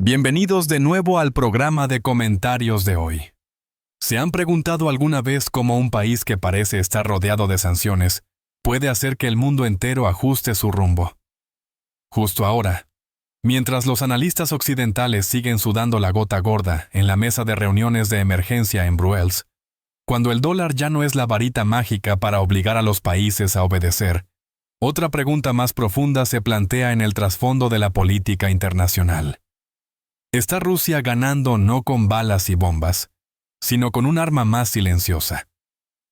Bienvenidos de nuevo al programa de comentarios de hoy. ¿Se han preguntado alguna vez cómo un país que parece estar rodeado de sanciones puede hacer que el mundo entero ajuste su rumbo? Justo ahora, mientras los analistas occidentales siguen sudando la gota gorda en la mesa de reuniones de emergencia en Bruselas, cuando el dólar ya no es la varita mágica para obligar a los países a obedecer, otra pregunta más profunda se plantea en el trasfondo de la política internacional. ¿Está Rusia ganando no con balas y bombas, sino con un arma más silenciosa?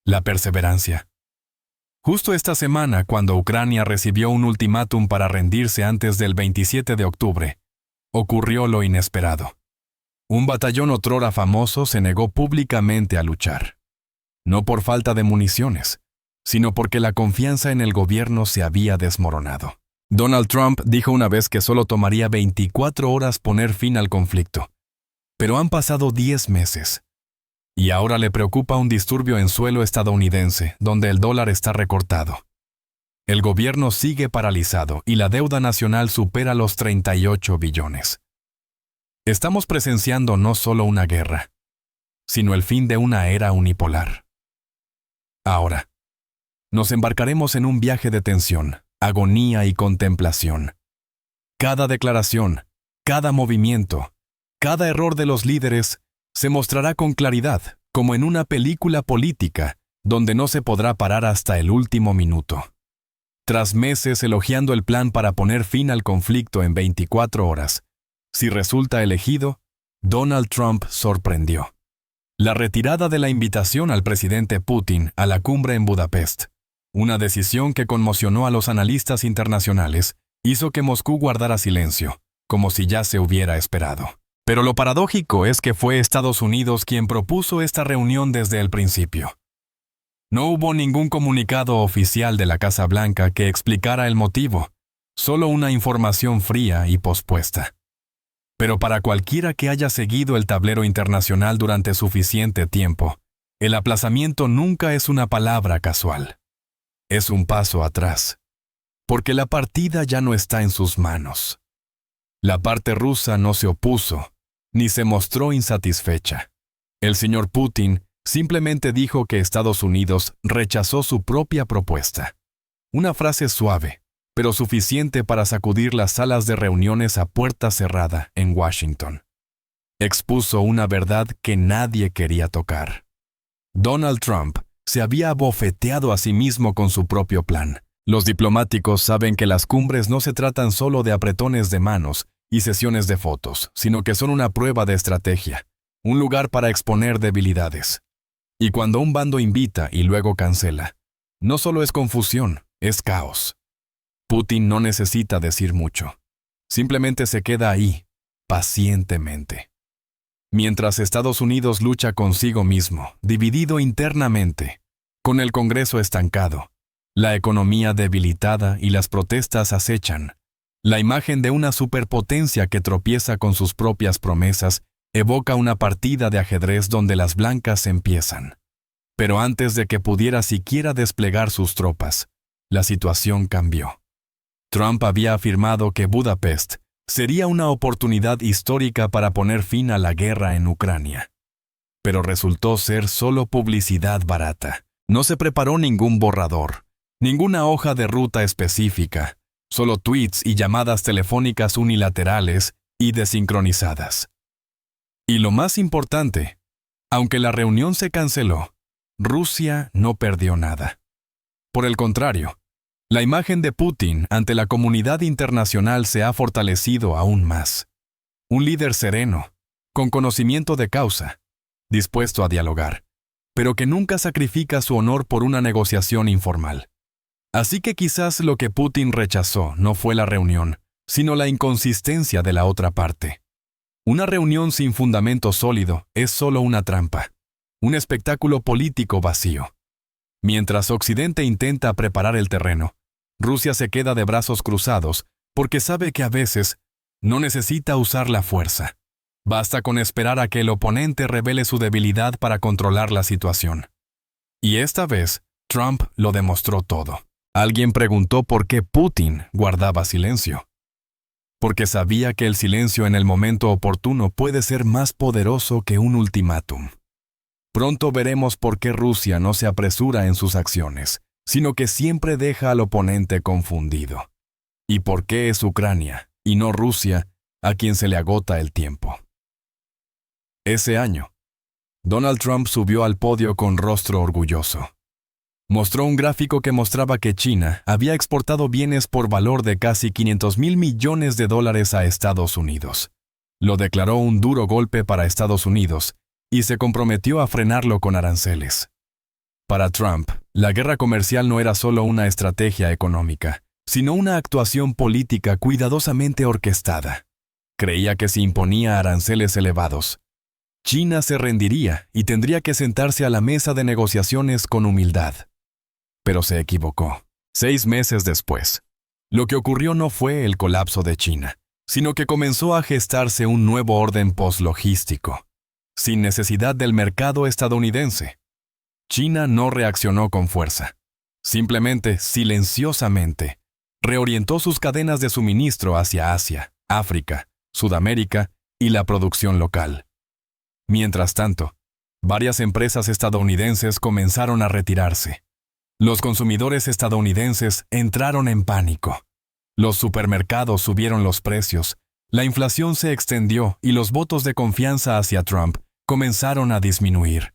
La perseverancia. Justo esta semana, cuando Ucrania recibió un ultimátum para rendirse antes del 27 de octubre, ocurrió lo inesperado. Un batallón otrora famoso se negó públicamente a luchar. No por falta de municiones, sino porque la confianza en el gobierno se había desmoronado. Donald Trump dijo una vez que solo tomaría 24 horas poner fin al conflicto. Pero han pasado 10 meses. Y ahora le preocupa un disturbio en suelo estadounidense, donde el dólar está recortado. El gobierno sigue paralizado y la deuda nacional supera los 38 billones. Estamos presenciando no solo una guerra, sino el fin de una era unipolar. Ahora, nos embarcaremos en un viaje de tensión, agonía y contemplación. Cada declaración, cada movimiento, cada error de los líderes se mostrará con claridad, como en una película política, donde no se podrá parar hasta el último minuto. Tras meses elogiando el plan para poner fin al conflicto en 24 horas, si resulta elegido, Donald Trump sorprendió. La retirada de la invitación al presidente Putin a la cumbre en Budapest, una decisión que conmocionó a los analistas internacionales, hizo que Moscú guardara silencio, como si ya se hubiera esperado. Pero lo paradójico es que fue Estados Unidos quien propuso esta reunión desde el principio. No hubo ningún comunicado oficial de la Casa Blanca que explicara el motivo, solo una información fría y pospuesta. Pero para cualquiera que haya seguido el tablero internacional durante suficiente tiempo, el aplazamiento nunca es una palabra casual. Es un paso atrás, porque la partida ya no está en sus manos. La parte rusa no se opuso, ni se mostró insatisfecha. El señor Putin simplemente dijo que Estados Unidos rechazó su propia propuesta. Una frase suave, pero suficiente para sacudir las salas de reuniones a puerta cerrada en Washington. Expuso una verdad que nadie quería tocar. Donald Trump se había abofeteado a sí mismo con su propio plan. Los diplomáticos saben que las cumbres no se tratan solo de apretones de manos y sesiones de fotos, sino que son una prueba de estrategia, un lugar para exponer debilidades. Y cuando un bando invita y luego cancela, no solo es confusión, es caos. Putin no necesita decir mucho. Simplemente se queda ahí, pacientemente. Mientras Estados Unidos lucha consigo mismo, dividido internamente, con el Congreso estancado, la economía debilitada y las protestas acechan, la imagen de una superpotencia que tropieza con sus propias promesas evoca una partida de ajedrez donde las blancas empiezan. Pero antes de que pudiera siquiera desplegar sus tropas, la situación cambió. Trump había afirmado que Budapest sería una oportunidad histórica para poner fin a la guerra en Ucrania. Pero resultó ser solo publicidad barata. No se preparó ningún borrador, ninguna hoja de ruta específica, solo tweets y llamadas telefónicas unilaterales y desincronizadas. Y lo más importante, aunque la reunión se canceló, Rusia no perdió nada. Por el contrario, la imagen de Putin ante la comunidad internacional se ha fortalecido aún más. Un líder sereno, con conocimiento de causa, dispuesto a dialogar, pero que nunca sacrifica su honor por una negociación informal. Así que quizás lo que Putin rechazó no fue la reunión, sino la inconsistencia de la otra parte. Una reunión sin fundamento sólido es solo una trampa, un espectáculo político vacío. Mientras Occidente intenta preparar el terreno, Rusia se queda de brazos cruzados porque sabe que a veces no necesita usar la fuerza. Basta con esperar a que el oponente revele su debilidad para controlar la situación. Y esta vez, Trump lo demostró todo. Alguien preguntó por qué Putin guardaba silencio. porque sabía que el silencio en el momento oportuno puede ser más poderoso que un ultimátum. Pronto veremos por qué Rusia no se apresura en sus acciones, sino que siempre deja al oponente confundido. Y por qué es Ucrania, y no Rusia, a quien se le agota el tiempo. Ese año, Donald Trump subió al podio con rostro orgulloso. Mostró un gráfico que mostraba que China había exportado bienes por valor de casi $500,000 millones a Estados Unidos. Lo declaró un duro golpe para Estados Unidos y se comprometió a frenarlo con aranceles. Para Trump, la guerra comercial no era solo una estrategia económica, sino una actuación política cuidadosamente orquestada. Creía que si imponía aranceles elevados, China se rendiría y tendría que sentarse a la mesa de negociaciones con humildad. Pero se equivocó. 6 meses después, lo que ocurrió no fue el colapso de China, sino que comenzó a gestarse un nuevo orden poslogístico, sin necesidad del mercado estadounidense. China no reaccionó con fuerza. Simplemente, silenciosamente, reorientó sus cadenas de suministro hacia Asia, África, Sudamérica y la producción local. Mientras tanto, varias empresas estadounidenses comenzaron a retirarse. Los consumidores estadounidenses entraron en pánico. Los supermercados subieron los precios, la inflación se extendió y los votos de confianza hacia Trump comenzaron a disminuir.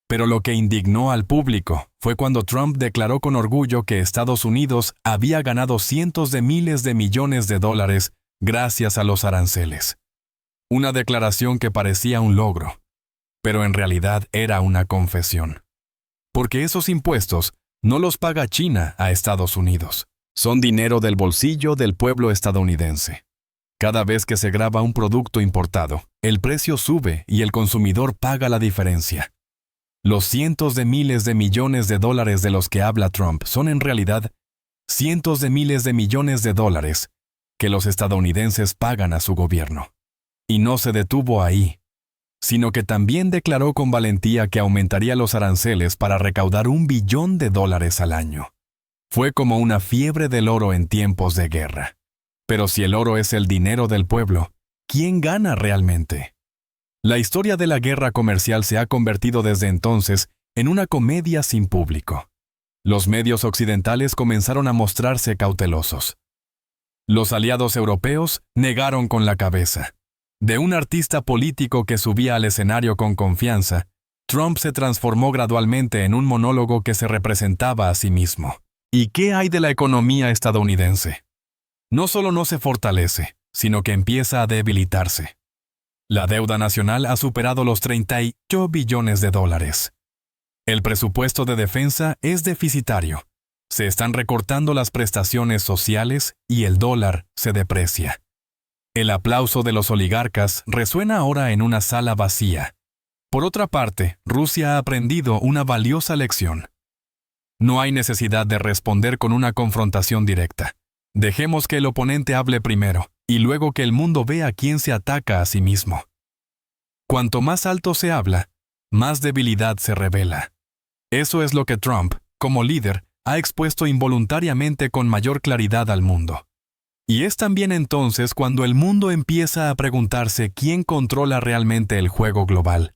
Pero lo que indignó al público fue cuando Trump declaró con orgullo que Estados Unidos había ganado cientos de miles de millones de dólares gracias a los aranceles. Una declaración que parecía un logro, pero en realidad era una confesión. Porque esos impuestos no los paga China a Estados Unidos. Son dinero del bolsillo del pueblo estadounidense. Cada vez que se graba un producto importado, el precio sube y el consumidor paga la diferencia. Los cientos de miles de millones de dólares de los que habla Trump son en realidad cientos de miles de millones de dólares que los estadounidenses pagan a su gobierno. Y no se detuvo ahí, sino que también declaró con valentía que aumentaría los aranceles para recaudar $1 billón al año. Fue como una fiebre del oro en tiempos de guerra. Pero si el oro es el dinero del pueblo, ¿quién gana realmente? La historia de la guerra comercial se ha convertido desde entonces en una comedia sin público. Los medios occidentales comenzaron a mostrarse cautelosos. Los aliados europeos negaron con la cabeza. De un artista político que subía al escenario con confianza, Trump se transformó gradualmente en un monólogo que se representaba a sí mismo. ¿Y qué hay de la economía estadounidense? No solo no se fortalece, sino que empieza a debilitarse. La deuda nacional ha superado los 38 billones de dólares. El presupuesto de defensa es deficitario. Se están recortando las prestaciones sociales y el dólar se deprecia. El aplauso de los oligarcas resuena ahora en una sala vacía. Por otra parte, Rusia ha aprendido una valiosa lección. No hay necesidad de responder con una confrontación directa. Dejemos que el oponente hable primero, y luego que el mundo vea quién se ataca a sí mismo. Cuanto más alto se habla, más debilidad se revela. Eso es lo que Trump, como líder, ha expuesto involuntariamente con mayor claridad al mundo. Y es también entonces cuando el mundo empieza a preguntarse quién controla realmente el juego global.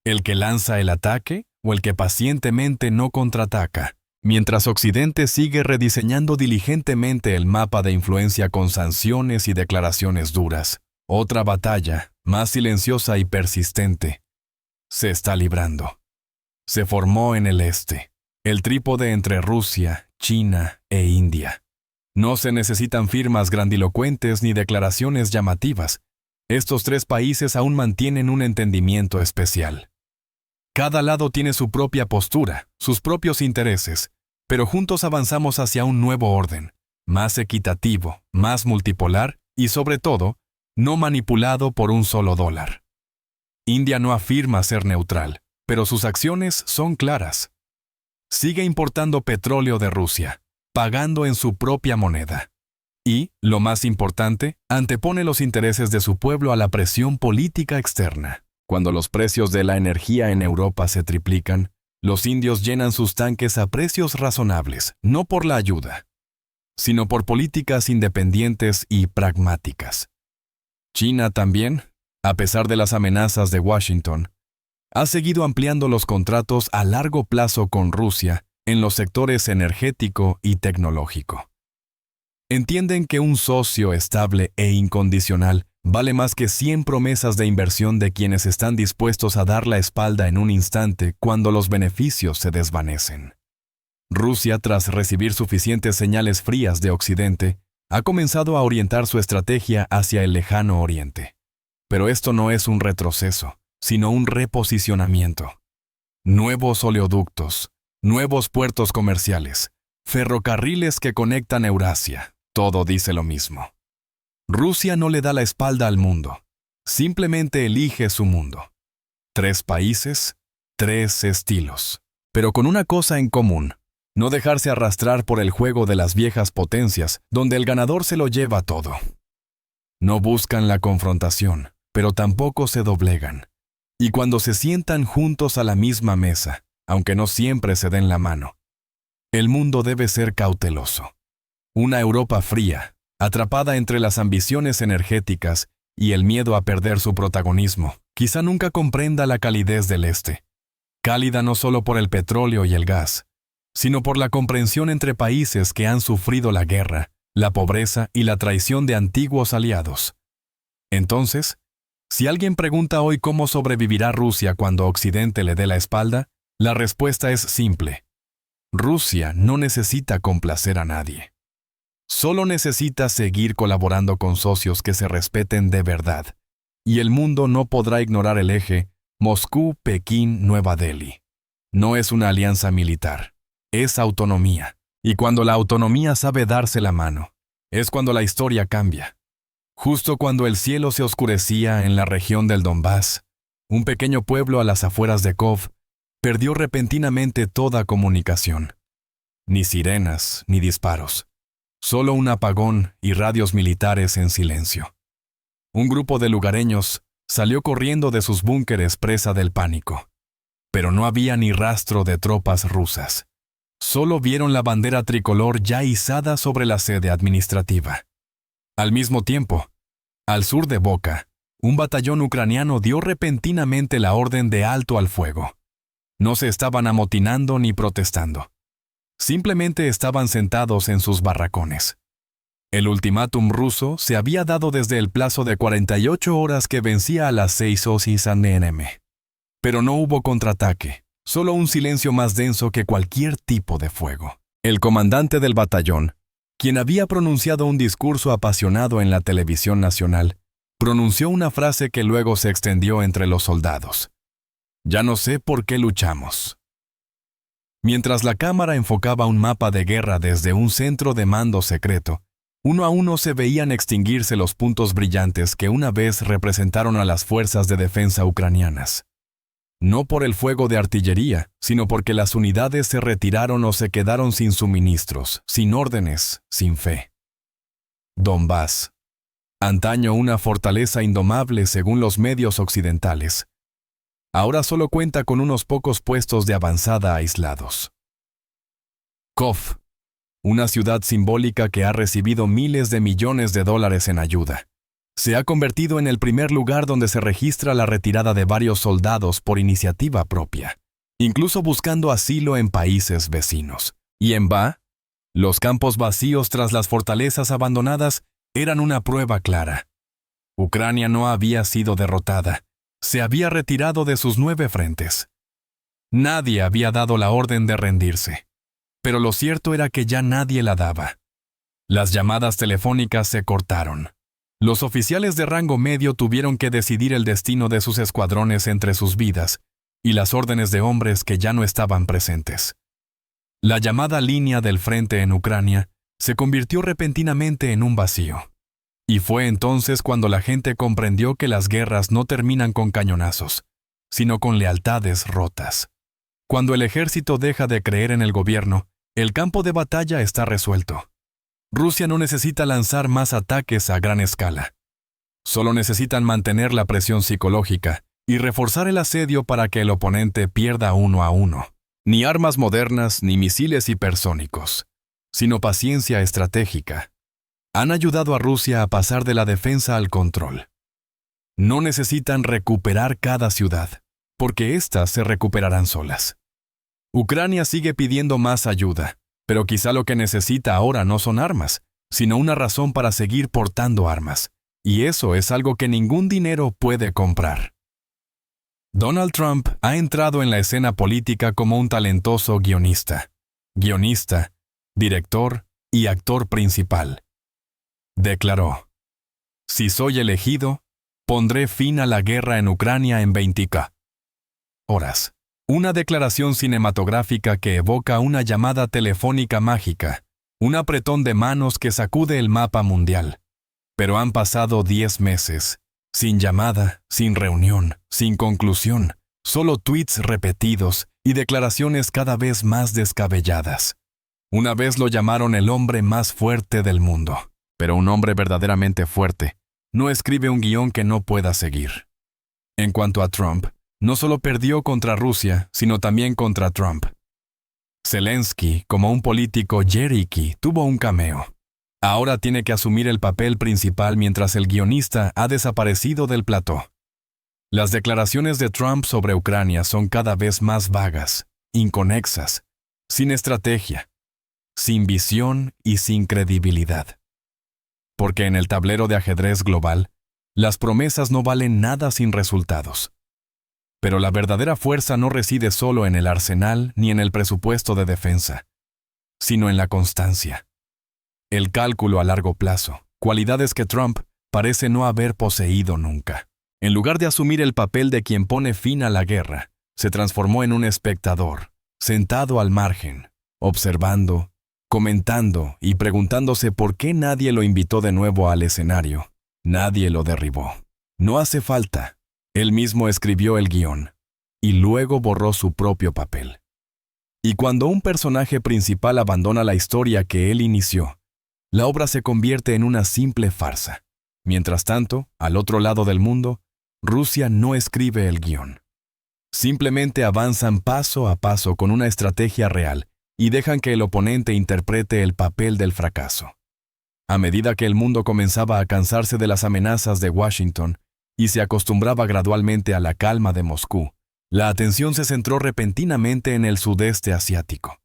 ¿El que lanza el ataque o el que pacientemente no contraataca? Mientras Occidente sigue rediseñando diligentemente el mapa de influencia con sanciones y declaraciones duras, otra batalla, más silenciosa y persistente, se está librando. Se formó en el este, el trípode entre Rusia, China e India. No se necesitan firmas grandilocuentes ni declaraciones llamativas. Estos 3 países aún mantienen un entendimiento especial. Cada lado tiene su propia postura, sus propios intereses, pero juntos avanzamos hacia un nuevo orden, más equitativo, más multipolar y, sobre todo, no manipulado por un solo dólar. India no afirma ser neutral, pero sus acciones son claras. Sigue importando petróleo de Rusia, pagando en su propia moneda. Y, lo más importante, antepone los intereses de su pueblo a la presión política externa. Cuando los precios de la energía en Europa se triplican, los indios llenan sus tanques a precios razonables, no por la ayuda, sino por políticas independientes y pragmáticas. China también, a pesar de las amenazas de Washington, ha seguido ampliando los contratos a largo plazo con Rusia en los sectores energético y tecnológico. Entienden que un socio estable e incondicional vale más que 100 promesas de inversión de quienes están dispuestos a dar la espalda en un instante cuando los beneficios se desvanecen. Rusia, tras recibir suficientes señales frías de Occidente, ha comenzado a orientar su estrategia hacia el lejano Oriente. Pero esto no es un retroceso, sino un reposicionamiento. Nuevos oleoductos, nuevos puertos comerciales, ferrocarriles que conectan Eurasia, todo dice lo mismo. Rusia no le da la espalda al mundo, simplemente elige su mundo. 3 países, 3 estilos, pero con una cosa en común: no dejarse arrastrar por el juego de las viejas potencias, donde el ganador se lo lleva todo. No buscan la confrontación, pero tampoco se doblegan. Y cuando se sientan juntos a la misma mesa, aunque no siempre se den la mano, el mundo debe ser cauteloso. Una Europa fría, atrapada entre las ambiciones energéticas y el miedo a perder su protagonismo, quizá nunca comprenda la calidez del Este. Cálida no solo por el petróleo y el gas, sino por la comprensión entre países que han sufrido la guerra, la pobreza y la traición de antiguos aliados. Entonces, si alguien pregunta hoy cómo sobrevivirá Rusia cuando Occidente le dé la espalda, la respuesta es simple: Rusia no necesita complacer a nadie. Solo necesita seguir colaborando con socios que se respeten de verdad, y el mundo no podrá ignorar el eje Moscú-Pekín-Nueva Delhi. No es una alianza militar, es autonomía, y cuando la autonomía sabe darse la mano, es cuando la historia cambia. Justo cuando el cielo se oscurecía en la región del Donbass, un pequeño pueblo a las afueras de Kov perdió repentinamente toda comunicación. Ni sirenas, ni disparos. Solo un apagón y radios militares en silencio. Un grupo de lugareños salió corriendo de sus búnkeres presa del pánico. Pero no había ni rastro de tropas rusas. Solo vieron la bandera tricolor ya izada sobre la sede administrativa. Al mismo tiempo, al sur de Boka, un batallón ucraniano dio repentinamente la orden de alto al fuego. No se estaban amotinando ni protestando. Simplemente estaban sentados en sus barracones. El ultimátum ruso se había dado desde el plazo de 48 horas que vencía a las 6 horas AM. Pero no hubo contraataque, solo un silencio más denso que cualquier tipo de fuego. El comandante del batallón, quien había pronunciado un discurso apasionado en la televisión nacional, pronunció una frase que luego se extendió entre los soldados. Ya no sé por qué luchamos. Mientras la cámara enfocaba un mapa de guerra desde un centro de mando secreto, uno a uno se veían extinguirse los puntos brillantes que una vez representaron a las fuerzas de defensa ucranianas. No por el fuego de artillería, sino porque las unidades se retiraron o se quedaron sin suministros, sin órdenes, sin fe. Donbass, antaño una fortaleza indomable según los medios occidentales, ahora solo cuenta con unos pocos puestos de avanzada aislados. Kov, una ciudad simbólica que ha recibido miles de millones de dólares en ayuda, se ha convertido en el primer lugar donde se registra la retirada de varios soldados por iniciativa propia, incluso buscando asilo en países vecinos. Y en Ba, los campos vacíos tras las fortalezas abandonadas eran una prueba clara. Ucrania no había sido derrotada. Se había retirado de sus 9 frentes. Nadie había dado la orden de rendirse, pero lo cierto era que ya nadie la daba. Las llamadas telefónicas se cortaron. Los oficiales de rango medio tuvieron que decidir el destino de sus escuadrones entre sus vidas y las órdenes de hombres que ya no estaban presentes. La llamada línea del frente en Ucrania se convirtió repentinamente en un vacío. Y fue entonces cuando la gente comprendió que las guerras no terminan con cañonazos, sino con lealtades rotas. Cuando el ejército deja de creer en el gobierno, el campo de batalla está resuelto. Rusia no necesita lanzar más ataques a gran escala. Solo necesitan mantener la presión psicológica y reforzar el asedio para que el oponente pierda 1 a 1. Ni armas modernas ni misiles hipersónicos. sino paciencia estratégica. Han ayudado a Rusia a pasar de la defensa al control. No necesitan recuperar cada ciudad, porque éstas se recuperarán solas. Ucrania sigue pidiendo más ayuda, pero quizá lo que necesita ahora no son armas, sino una razón para seguir portando armas, y eso es algo que ningún dinero puede comprar. Donald Trump ha entrado en la escena política como un talentoso guionista, director y actor principal. Declaró: "Si soy elegido, pondré fin a la guerra en Ucrania en 20 horas". Una declaración cinematográfica que evoca una llamada telefónica mágica, un apretón de manos que sacude el mapa mundial. Pero han pasado 10 meses, sin llamada, sin reunión, sin conclusión, solo tweets repetidos y declaraciones cada vez más descabelladas. Una vez lo llamaron el hombre más fuerte del mundo, pero un hombre verdaderamente fuerte no escribe un guión que no pueda seguir. En cuanto a Trump, no solo perdió contra Rusia, sino también contra Trump. Zelensky, como un político yeriki, tuvo un cameo. Ahora tiene que asumir el papel principal mientras el guionista ha desaparecido del plató. Las declaraciones de Trump sobre Ucrania son cada vez más vagas, inconexas, sin estrategia, sin visión y sin credibilidad. Porque en el tablero de ajedrez global, las promesas no valen nada sin resultados. Pero la verdadera fuerza no reside solo en el arsenal ni en el presupuesto de defensa, sino en la constancia. El cálculo a largo plazo, cualidades que Trump parece no haber poseído nunca. En lugar de asumir el papel de quien pone fin a la guerra, se transformó en un espectador, sentado al margen, observando, comentando y preguntándose por qué nadie lo invitó de nuevo al escenario. Nadie lo derribó. No hace falta. Él mismo escribió el guión, y luego borró su propio papel. Y cuando un personaje principal abandona la historia que él inició, la obra se convierte en una simple farsa. Mientras tanto, al otro lado del mundo, Rusia no escribe el guión. Simplemente avanzan paso a paso con una estrategia real y dejan que el oponente interprete el papel del fracaso. A medida que el mundo comenzaba a cansarse de las amenazas de Washington y se acostumbraba gradualmente a la calma de Moscú, la atención se centró repentinamente en el sudeste asiático.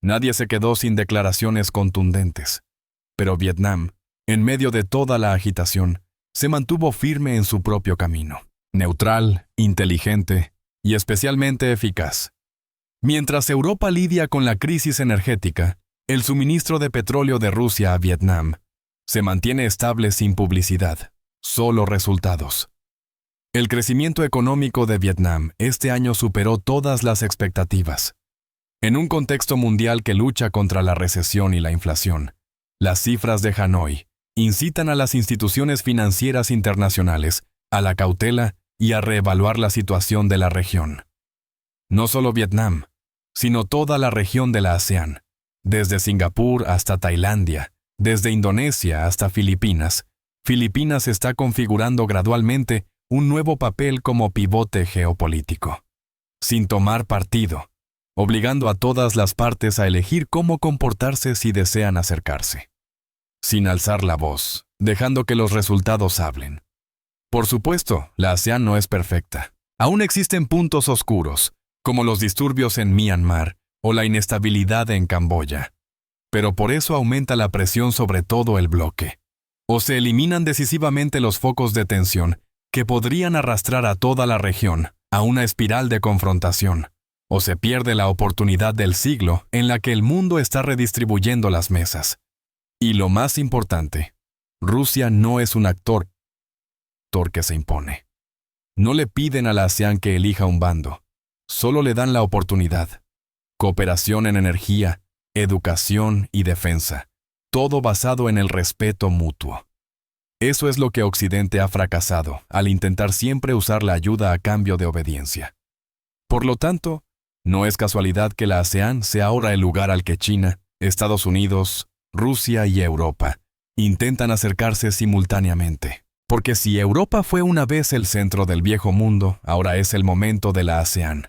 Nadie se quedó sin declaraciones contundentes, pero Vietnam, en medio de toda la agitación, se mantuvo firme en su propio camino, neutral, inteligente y especialmente eficaz. Mientras Europa lidia con la crisis energética, el suministro de petróleo de Rusia a Vietnam se mantiene estable sin publicidad, solo resultados. El crecimiento económico de Vietnam este año superó todas las expectativas. En un contexto mundial que lucha contra la recesión y la inflación, las cifras de Hanoi incitan a las instituciones financieras internacionales a la cautela y a reevaluar la situación de la región. No solo Vietnam, sino toda la región de la ASEAN, desde Singapur hasta Tailandia, desde Indonesia hasta Filipinas. Filipinas está configurando gradualmente un nuevo papel como pivote geopolítico, sin tomar partido, obligando a todas las partes a elegir cómo comportarse si desean acercarse, sin alzar la voz, dejando que los resultados hablen. Por supuesto, la ASEAN no es perfecta. Aún existen puntos oscuros, como los disturbios en Myanmar o la inestabilidad en Camboya. Pero por eso aumenta la presión sobre todo el bloque. O se eliminan decisivamente los focos de tensión que podrían arrastrar a toda la región a una espiral de confrontación, o se pierde la oportunidad del siglo en la que el mundo está redistribuyendo las mesas. Y lo más importante, Rusia no es un actor que se impone. No le piden a la ASEAN que elija un bando, solo le dan la oportunidad. Cooperación en energía, educación y defensa, todo basado en el respeto mutuo. Eso es lo que Occidente ha fracasado al intentar siempre usar la ayuda a cambio de obediencia. Por lo tanto, no es casualidad que la ASEAN sea ahora el lugar al que China, Estados Unidos, Rusia y Europa intentan acercarse simultáneamente. Porque si Europa fue una vez el centro del viejo mundo, ahora es el momento de la ASEAN.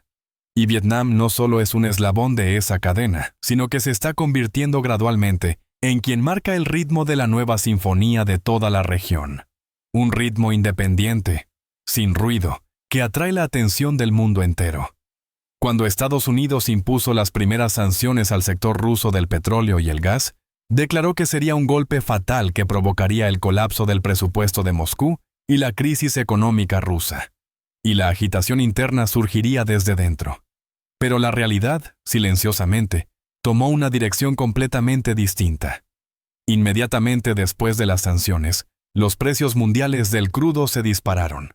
Y Vietnam no solo es un eslabón de esa cadena, sino que se está convirtiendo gradualmente en quien marca el ritmo de la nueva sinfonía de toda la región. Un ritmo independiente, sin ruido, que atrae la atención del mundo entero. Cuando Estados Unidos impuso las primeras sanciones al sector ruso del petróleo y el gas, declaró que sería un golpe fatal que provocaría el colapso del presupuesto de Moscú y la crisis económica rusa. Y la agitación interna surgiría desde dentro. Pero la realidad, silenciosamente, tomó una dirección completamente distinta. Inmediatamente después de las sanciones, los precios mundiales del crudo se dispararon.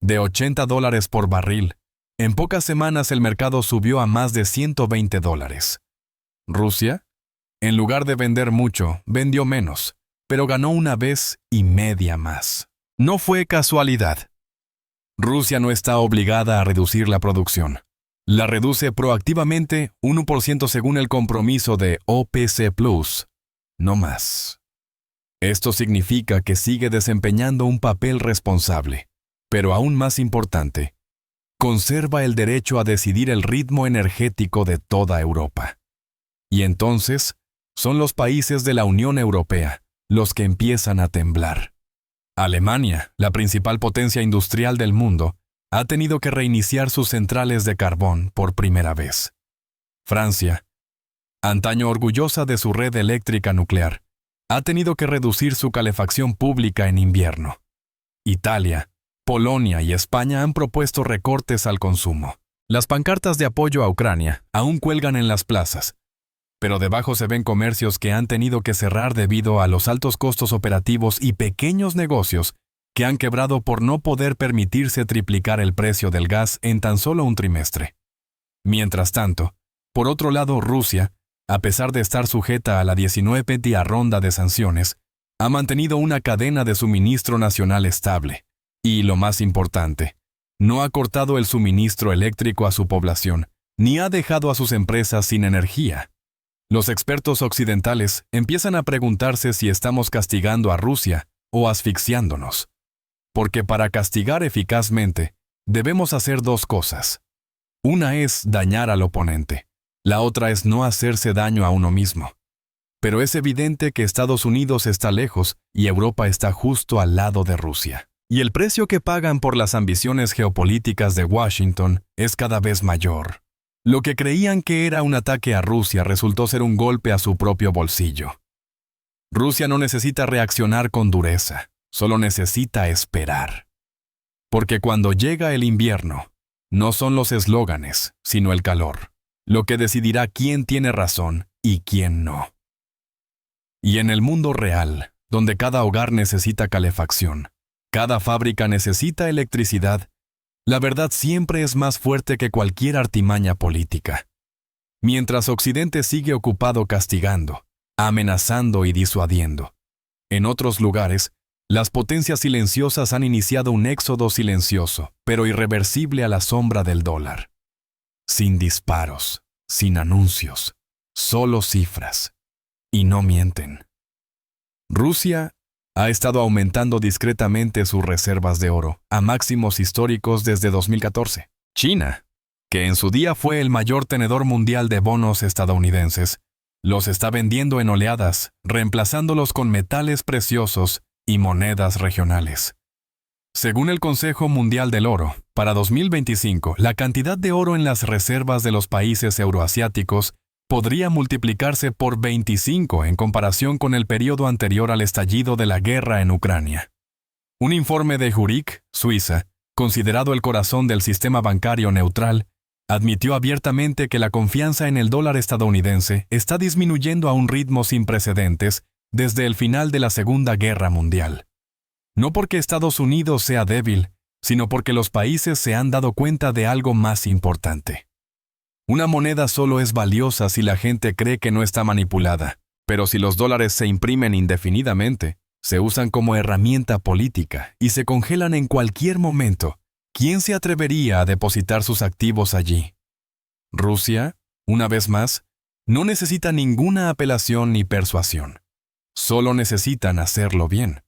De $80 por barril, en pocas semanas el mercado subió a más de $120. Rusia, en lugar de vender mucho, vendió menos, pero ganó una vez y media más. No fue casualidad. Rusia no está obligada a reducir la producción. La reduce proactivamente 1% según el compromiso de OPEC+, no más. Esto significa que sigue desempeñando un papel responsable, pero aún más importante, conserva el derecho a decidir el ritmo energético de toda Europa. Y entonces, son los países de la Unión Europea los que empiezan a temblar. Alemania, la principal potencia industrial del mundo, ha tenido que reiniciar sus centrales de carbón por primera vez. Francia, antaño orgullosa de su red eléctrica nuclear, ha tenido que reducir su calefacción pública en invierno. Italia, Polonia y España han propuesto recortes al consumo. Las pancartas de apoyo a Ucrania aún cuelgan en las plazas, pero debajo se ven comercios que han tenido que cerrar debido a los altos costos operativos y pequeños negocios que han quebrado por no poder permitirse triplicar el precio del gas en tan solo un trimestre. Mientras tanto, por otro lado, Rusia, a pesar de estar sujeta a la 19ª ronda de sanciones, ha mantenido una cadena de suministro nacional estable y, lo más importante, no ha cortado el suministro eléctrico a su población, ni ha dejado a sus empresas sin energía. Los expertos occidentales empiezan a preguntarse si estamos castigando a Rusia o asfixiándonos. Porque para castigar eficazmente, debemos hacer dos cosas. Una es dañar al oponente. La otra es no hacerse daño a uno mismo. Pero es evidente que Estados Unidos está lejos y Europa está justo al lado de Rusia. Y el precio que pagan por las ambiciones geopolíticas de Washington es cada vez mayor. Lo que creían que era un ataque a Rusia resultó ser un golpe a su propio bolsillo. Rusia no necesita reaccionar con dureza. Solo necesita esperar. Porque cuando llega el invierno, no son los eslóganes, sino el calor, lo que decidirá quién tiene razón y quién no. Y en el mundo real, donde cada hogar necesita calefacción, cada fábrica necesita electricidad, la verdad siempre es más fuerte que cualquier artimaña política. Mientras Occidente sigue ocupado castigando, amenazando y disuadiendo. En otros lugares, las potencias silenciosas han iniciado un éxodo silencioso, pero irreversible a la sombra del dólar. Sin disparos, sin anuncios, solo cifras. Y no mienten. Rusia ha estado aumentando discretamente sus reservas de oro a máximos históricos desde 2014. China, que en su día fue el mayor tenedor mundial de bonos estadounidenses, los está vendiendo en oleadas, reemplazándolos con metales preciosos y monedas regionales. Según el Consejo Mundial del Oro, para 2025, la cantidad de oro en las reservas de los países euroasiáticos podría multiplicarse por 25 en comparación con el periodo anterior al estallido de la guerra en Ucrania. Un informe de Zurich, Suiza, considerado el corazón del sistema bancario neutral, admitió abiertamente que la confianza en el dólar estadounidense está disminuyendo a un ritmo sin precedentes desde el final de la Segunda Guerra Mundial. No porque Estados Unidos sea débil, sino porque los países se han dado cuenta de algo más importante. Una moneda solo es valiosa si la gente cree que no está manipulada, pero si los dólares se imprimen indefinidamente, se usan como herramienta política y se congelan en cualquier momento, ¿quién se atrevería a depositar sus activos allí? Rusia, una vez más, no necesita ninguna apelación ni persuasión. Solo necesitan hacerlo bien.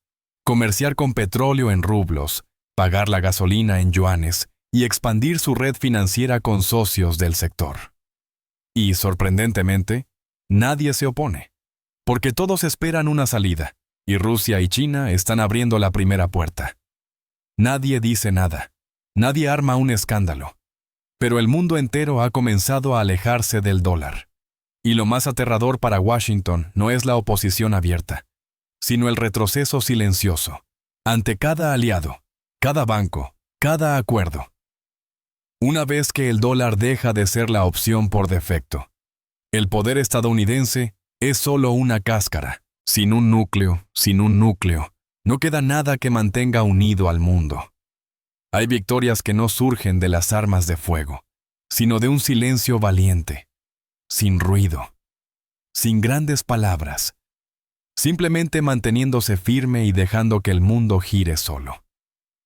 Comerciar con petróleo en rublos, pagar la gasolina en yuanes y expandir su red financiera con socios del sector. Y, sorprendentemente, nadie se opone, porque todos esperan una salida, y Rusia y China están abriendo la primera puerta. Nadie dice nada, nadie arma un escándalo, pero el mundo entero ha comenzado a alejarse del dólar. Y lo más aterrador para Washington no es la oposición abierta, sino el retroceso silencioso, ante cada aliado, cada banco, cada acuerdo. Una vez que el dólar deja de ser la opción por defecto, el poder estadounidense es solo una cáscara, sin un núcleo, no queda nada que mantenga unido al mundo. Hay victorias que no surgen de las armas de fuego, sino de un silencio valiente, sin ruido, sin grandes palabras, simplemente manteniéndose firme y dejando que el mundo gire solo.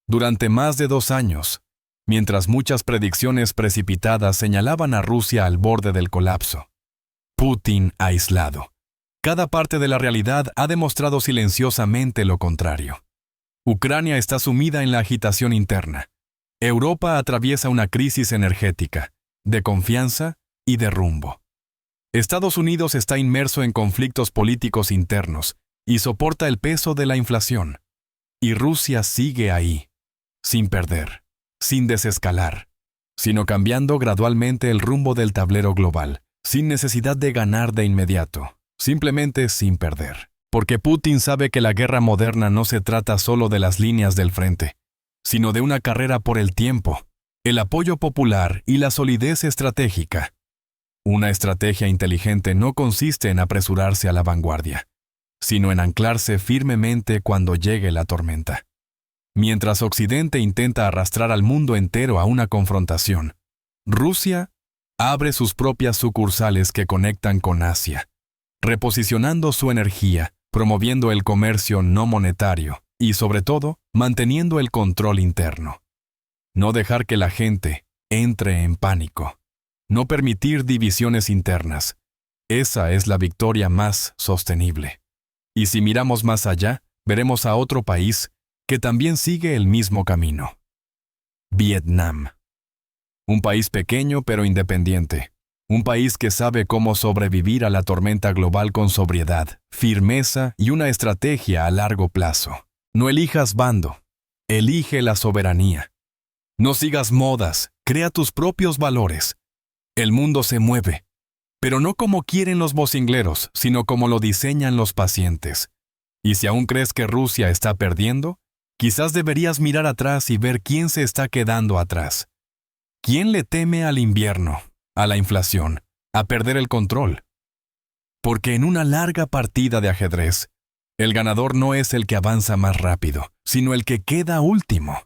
Durante más de 2 años, mientras muchas predicciones precipitadas señalaban a Rusia al borde del colapso, Putin aislado. Cada parte de la realidad ha demostrado silenciosamente lo contrario. Ucrania está sumida en la agitación interna. Europa atraviesa una crisis energética, de confianza y de rumbo. Estados Unidos está inmerso en conflictos políticos internos y soporta el peso de la inflación. Y Rusia sigue ahí, sin perder, sin desescalar, sino cambiando gradualmente el rumbo del tablero global, sin necesidad de ganar de inmediato, simplemente sin perder. Porque Putin sabe que la guerra moderna no se trata solo de las líneas del frente, sino de una carrera por el tiempo, el apoyo popular y la solidez estratégica. Una estrategia inteligente no consiste en apresurarse a la vanguardia, sino en anclarse firmemente cuando llegue la tormenta. Mientras Occidente intenta arrastrar al mundo entero a una confrontación, Rusia abre sus propias sucursales que conectan con Asia, reposicionando su energía, promoviendo el comercio no monetario y, sobre todo, manteniendo el control interno. No dejar que la gente entre en pánico. No permitir divisiones internas. Esa es la victoria más sostenible. Y si miramos más allá, veremos a otro país que también sigue el mismo camino. Vietnam. Un país pequeño pero independiente. Un país que sabe cómo sobrevivir a la tormenta global con sobriedad, firmeza y una estrategia a largo plazo. No elijas bando. Elige la soberanía. No sigas modas. Crea tus propios valores. El mundo se mueve, pero no como quieren los vocingleros, sino como lo diseñan los pacientes. Y si aún crees que Rusia está perdiendo, quizás deberías mirar atrás y ver quién se está quedando atrás. ¿Quién le teme al invierno, a la inflación, a perder el control? Porque en una larga partida de ajedrez, el ganador no es el que avanza más rápido, sino el que queda último.